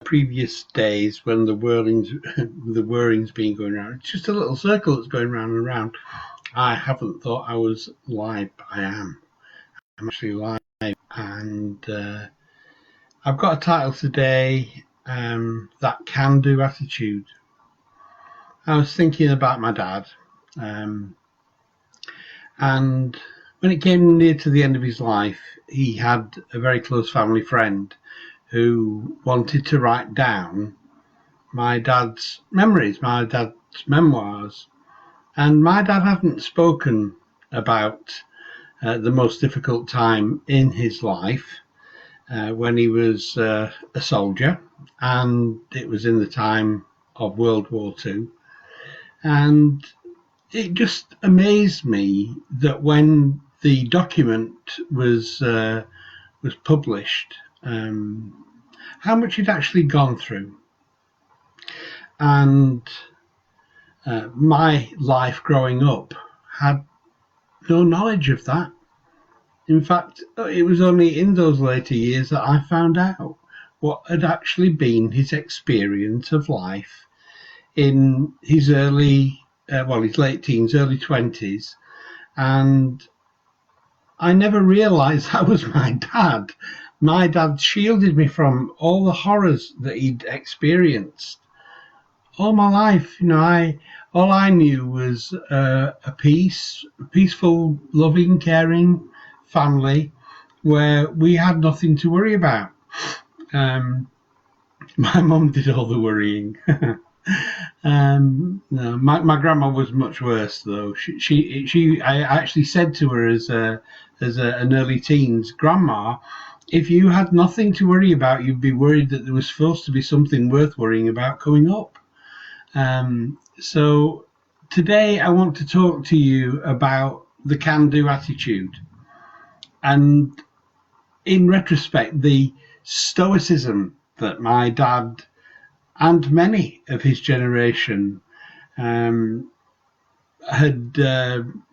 previous days when the whirring's been going around. It's just a little circle that's going round and round. I haven't thought I was live, but I am. I'm actually live, and I've got a title today, that can-do attitude. I was thinking about my dad, and when it came near to the end of his life, he had a very close family friend who wanted to write down my dad's memories, my dad's memoirs. And my dad hadn't spoken about the most difficult time in his life when he was a soldier, and it was in the time of World War II. And it just amazed me that when the document was published, how much he'd actually gone through. And my life growing up had no knowledge of that. In fact, it was only in those later years that I found out what had actually been his experience of life in his his late teens, early 20s. And I never realised that was my dad. My dad shielded me from all the horrors that he'd experienced all my life. All I knew was a peaceful, loving, caring family where we had nothing to worry about. My mum did all the worrying. No, my grandma was much worse, though. I actually said to her as an early teens, "Grandma, if you had nothing to worry about, you'd be worried that there was supposed to be something worth worrying about coming up." So today I want to talk to you about the can-do attitude, and in retrospect, the stoicism that my dad and many of his generation had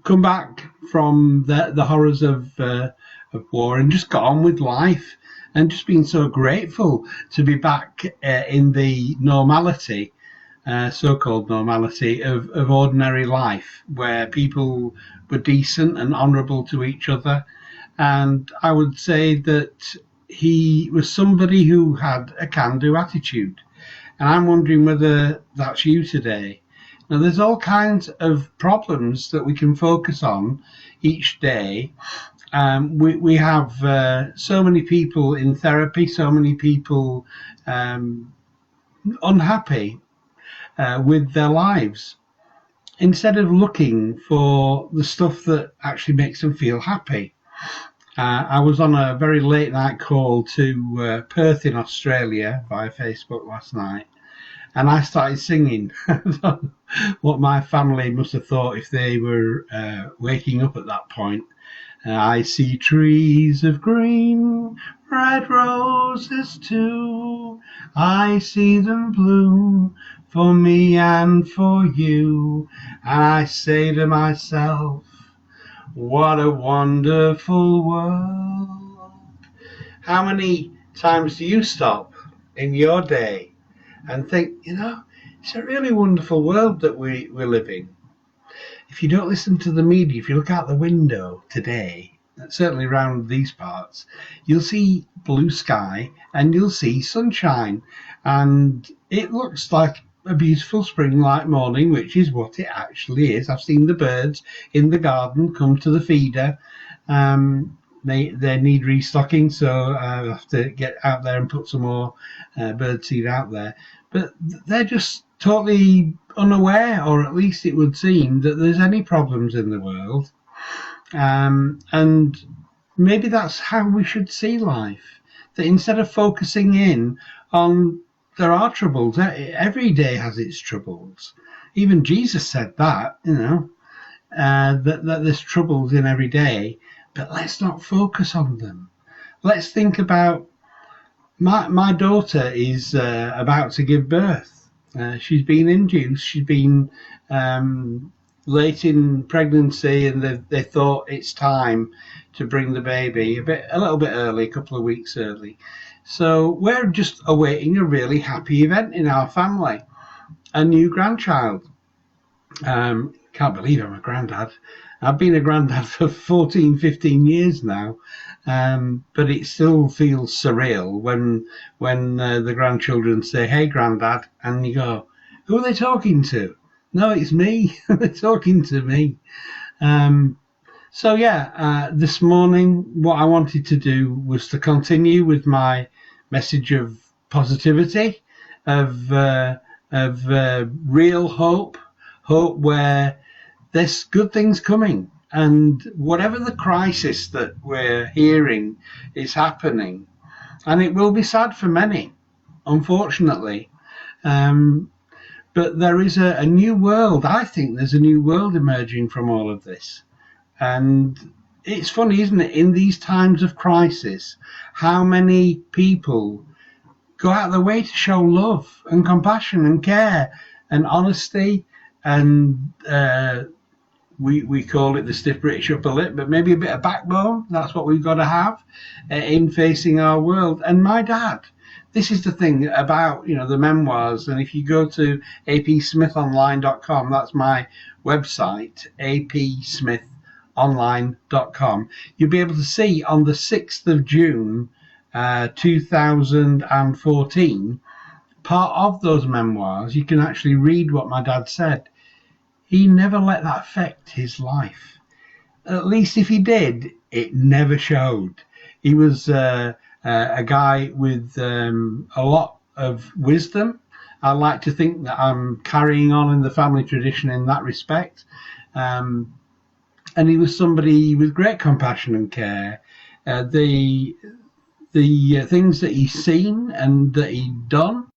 come back from the horrors of war and just got on with life, and just been so grateful to be back in the normality, so-called normality of ordinary life, where people were decent and honourable to each other. And I would say that he was somebody who had a can-do attitude. And I'm wondering whether that's you today. Now, there's all kinds of problems that we can focus on each day. We have so many people in therapy, so many people unhappy with their lives, instead of looking for the stuff that actually makes them feel happy. I was on a very late night call to Perth in Australia via Facebook last night, and I started singing what my family must have thought if they were waking up at that point. I see trees of green, red roses too. I see them bloom for me and for you. And I say to myself, what a wonderful world. How many times do you stop in your day and think, it's a really wonderful world that we live in? If you don't listen to the media, if you look out the window today, certainly around these parts, you'll see blue sky and you'll see sunshine, and it looks like a beautiful spring-like morning, which is what it actually is. I've seen the birds in the garden come to the feeder. They need restocking, so I have to get out there and put some more bird seed out there. But they're just totally unaware, or at least it would seem, that there's any problems in the world. And maybe that's how we should see life. That instead of focusing in on there are troubles, every day has its troubles. Even Jesus said that, that there's troubles in every day, but let's not focus on them. Let's think about my daughter is about to give birth. She's been induced. She's been late in pregnancy, and they thought it's time to bring the baby a little bit early, a couple of weeks early. So we're just awaiting a really happy event in our family, a new grandchild. Can't believe I'm a granddad. I've been a granddad for 14, 15 years now, but it still feels surreal when the grandchildren say, "Hey, granddad," and you go, "Who are they talking to?" No, it's me. They're talking to me. This morning, what I wanted to do was to continue with my message of positivity, of real hope where there's good things coming, and whatever the crisis that we're hearing is happening, and it will be sad for many, unfortunately. But there is a new world. I think there's a new world emerging from all of this. And it's funny, isn't it, in these times of crisis, how many people go out of their way to show love and compassion and care and honesty and we call it the stiff British upper lip, but maybe a bit of backbone. That's what we've got to have in facing our world. And my dad, this is the thing about, the memoirs. And if you go to apsmithonline.com, that's my website, apsmithonline.com, you'll be able to see on the 6th of June, 2014, part of those memoirs, you can actually read what my dad said. He never let that affect his life. At least if he did, it never showed. He was a guy with a lot of wisdom. I like to think that I'm carrying on in the family tradition in that respect. And he was somebody with great compassion and care. The things that he's seen and that he'd done,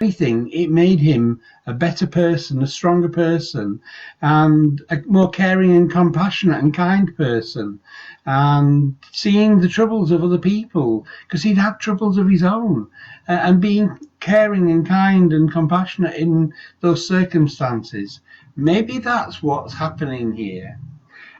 anything, it made him a better person, a stronger person, and a more caring and compassionate and kind person, and seeing the troubles of other people, because he'd had troubles of his own, and being caring and kind and compassionate in those circumstances. Maybe that's what's happening here.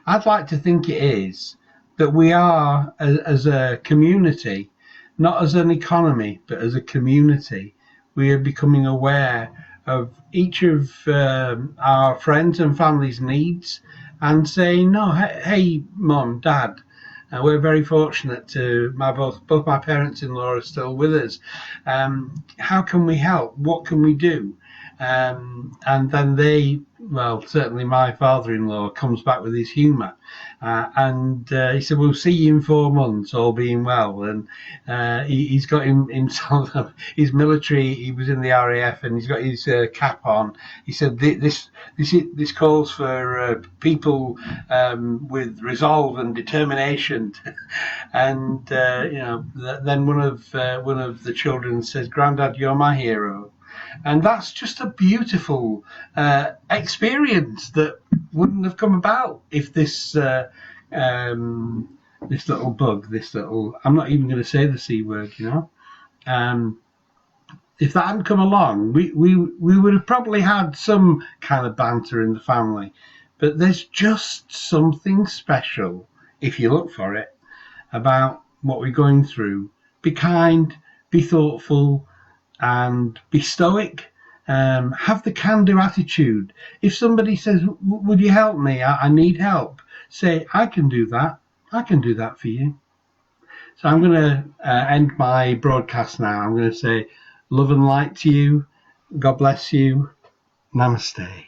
I'd like to think it is, that we are, as a community, not as an economy, but as a community, we are becoming aware of each of our friends and family's needs and saying, no, hey, mum, dad, we're very fortunate to both my parents-in-law are still with us. How can we help? What can we do? And then certainly my father-in-law comes back with his humour. And he said, we'll see you in 4 months, all being well. And he's got himself, his military, he was in the RAF, and he's got his cap on. He said, this calls for people with resolve and determination. And, then one of the children says, Grandad, you're my hero. And that's just a beautiful experience that wouldn't have come about if this little bug, I'm not even going to say the C word, if that hadn't come along, we would have probably had some kind of banter in the family. But there's just something special, if you look for it, about what we're going through. Be kind, be thoughtful, and be stoic. Have the can-do attitude. If somebody says, would you help me? I need help. Say, I can do that. I can do that for you. So I'm going to end my broadcast now. I'm going to say love and light to you. God bless you. Namaste.